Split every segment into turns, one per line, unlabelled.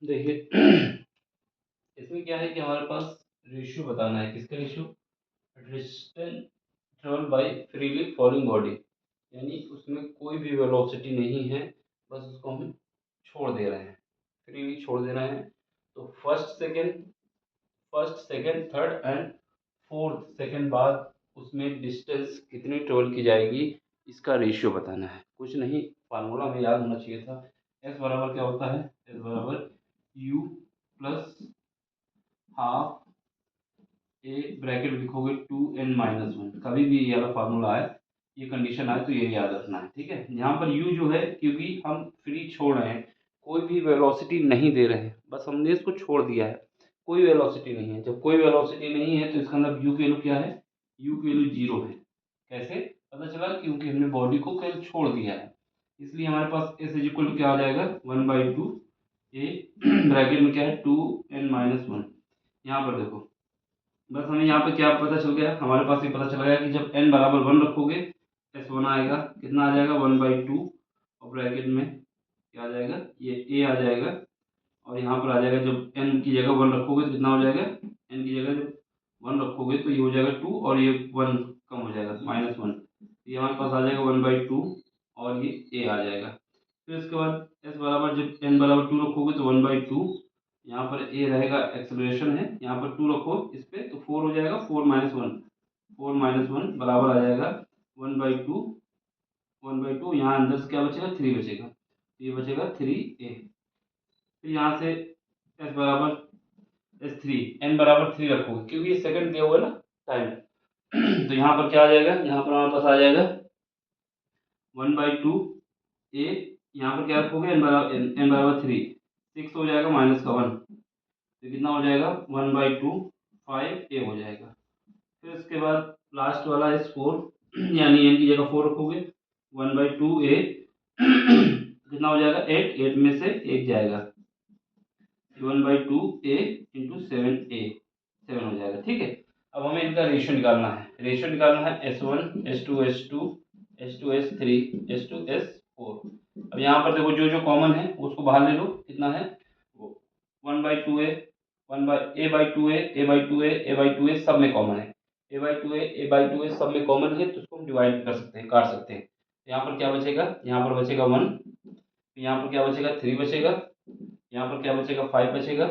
देखिए इसमें क्या है कि हमारे पास रेशियो बताना है, किसका ratio, distance travel by freely falling body, यानी उसमें कोई भी वेलोसिटी नहीं है, बस उसको हम छोड़ दे रहे हैं, फ्रीली छोड़ दे रहे हैं। तो first second third and fourth second बाद उसमें डिस्टेंस कितनी ट्रेवल की जाएगी, इसका रेशियो बताना है, कुछ नहीं, फार्मूला में याद होना चाहिए था। एस बराबर क्या होता है, एस बराबर you plus half A bracket में लिखोगे 2n-1, कभी भी ये वाला फार्मूला आए, ये कंडीशन आए तो ये याद रखना है, ठीक है। यहाँ पर u जो है, क्योंकि हम फ्री छोड़ रहे हैं, कोई भी वेलोसिटी नहीं दे रहे हैं, बस हमने इसको छोड़ दिया है, कोई वेलोसिटी नहीं है। जब कोई वेलोसिटी नहीं है तो इसका मतलब u की वैल्यू क्या है, u की वैल्यू 0 है। कैसे पता चला, क्योंकि हमने बॉडी को केवल छोड़ दिया है, इसलिए हमारे पास s इज इक्वल टू क्या आ जाएगा 1/2 ए ब्रैकेट में क्या है 2n-1। यहाँ पर देखो, बस हमें यहाँ पे क्या पता चल गया, हमारे पास ये पता चल गया कि जब n बराबर 1 रखोगे s1 आएगा, कितना आ जाएगा 1/2, और ब्रैकेट में क्या आ जाएगा, ये a आ जाएगा, और यहाँ पर आ जाएगा जब n की जगह 1 रखोगे तो कितना हो जाएगा, n की जगह जब 1 रखोगे तो ये हो जाएगा 2, और ये 1 कम हो जाएगा -1, ये हमारे पास आ जाएगा 1/2, और ये a आ जाएगा। फिर इसके बाद s बराबर जब n बराबर 2 रखोगे तो 1/2, यहाँ पर a रहेगा एक्सेलरेशन है, यहाँ पर 2 रखो इस पे तो 4 हो जाएगा, 4 - 1 बराबर आ जाएगा 1/2, 1/2 यहाँ अंदर से क्या बचेगा 3 बचेगा, ये बचेगा 3a। फिर यहाँ से s बराबर s3, n बराबर 3 रखोगे, क्योंकि ये सेकंड दिया हुआ है ना टाइम तो यहाँ पर क्या आ जाएगा, यहाँ पर हमारे पास आ जाएगा 1/2 a, यहाँ पर क्या रखोगे n बराबर 3, 6 हो जाएगा माइनस का 1, तो कितना हो जाएगा 1/2 5a हो जाएगा। फिर उसके बाद लास्ट वाला है 4 यानी n की जगह 4 रखोगे 1/2 a कितना हो जाएगा 8, 8 में से 1 जाएगा 1/2 a इंटू 7a, 7 हो जाएगा, ठीक है। अब हमें इनका रेशियो निकालना है, रेशियो निकालना है s1 s2 s2 s2 s3 s2 s4। अब यहाँ पर देखो जो जो कॉमन है उसको बाहर ले लो, कितना है वो 1/2a, 1/a/2a a/2a a/2a सब में कॉमन है, a/2a a/2a सब में कॉमन है, तो उसको हम डिवाइड कर सकते हैं, काट सकते हैं। यहाँ पर क्या बचेगा, यहाँ पर बचेगा 1, यहाँ पर क्या बचेगा 3 बचेगा, यहाँ पर क्या बचेगा 5 बचेगा,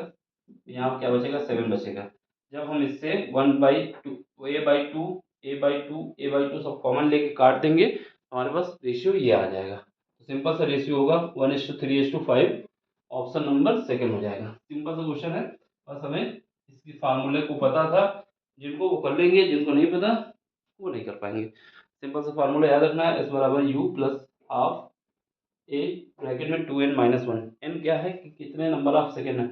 यहाँ पर क्या बचेगा 7 बचेगा। जब हम इससे 1/2 a/2 सब कॉमन लेके काट देंगे, हमारे पास रेशियो ये आ जाएगा। तो सिंपल सा रेशियो होगा 1:3:5, ऑप्शन नंबर सेकंड हो जाएगा। सिंपल सा क्वेश्चन है, बस हमें इसकी फार्मूले को पता था, जिनको वो कर लेंगे, जिनको नहीं पता वो नहीं कर पाएंगे। सिंपल सा फार्मूला याद रखना है, एस बराबर you plus half A bracket में 2n-1, n क्या है कि कितने नंबर ऑफ सेकेंड है,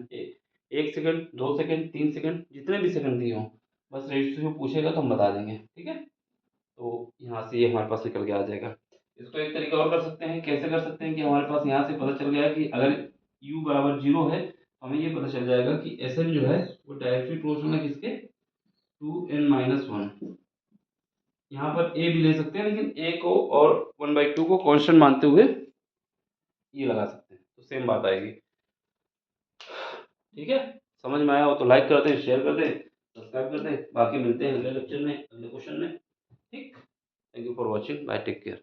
1 सेकंड 2 सेकंड 3 सेकंड जितने भी सेकंड दिए हों, बस रेशियो पूछेगा तो हम बता देंगे, ठीक है। तो यहाँ से ये हमारे पास निकल के आ जाएगा। इसको एक तरीका और कर सकते हैं, कैसे कर सकते हैं कि हमारे पास यहाँ से पता चल गया कि अगर u बराबर 0 है तो हमें ये पता चल जाएगा कि Sn जो है वो डायरेक्टली प्रोपोर्शनल है किसके, 2n-1। यहाँ पर a भी ले सकते हैं, लेकिन a को और 1/2 को कांस्टेंट मानते हुए ये लगा सकते हैं, तो सेम बात आएगी, ठीक है। समझ में आया हो तो लाइक कर दें, शेयर कर दें, सब्सक्राइब कर दें। बाकी मिलते हैं अगले लेक्चर में, अगले क्वेश्चन में, ठीक। Thank you for watching, bye, take care.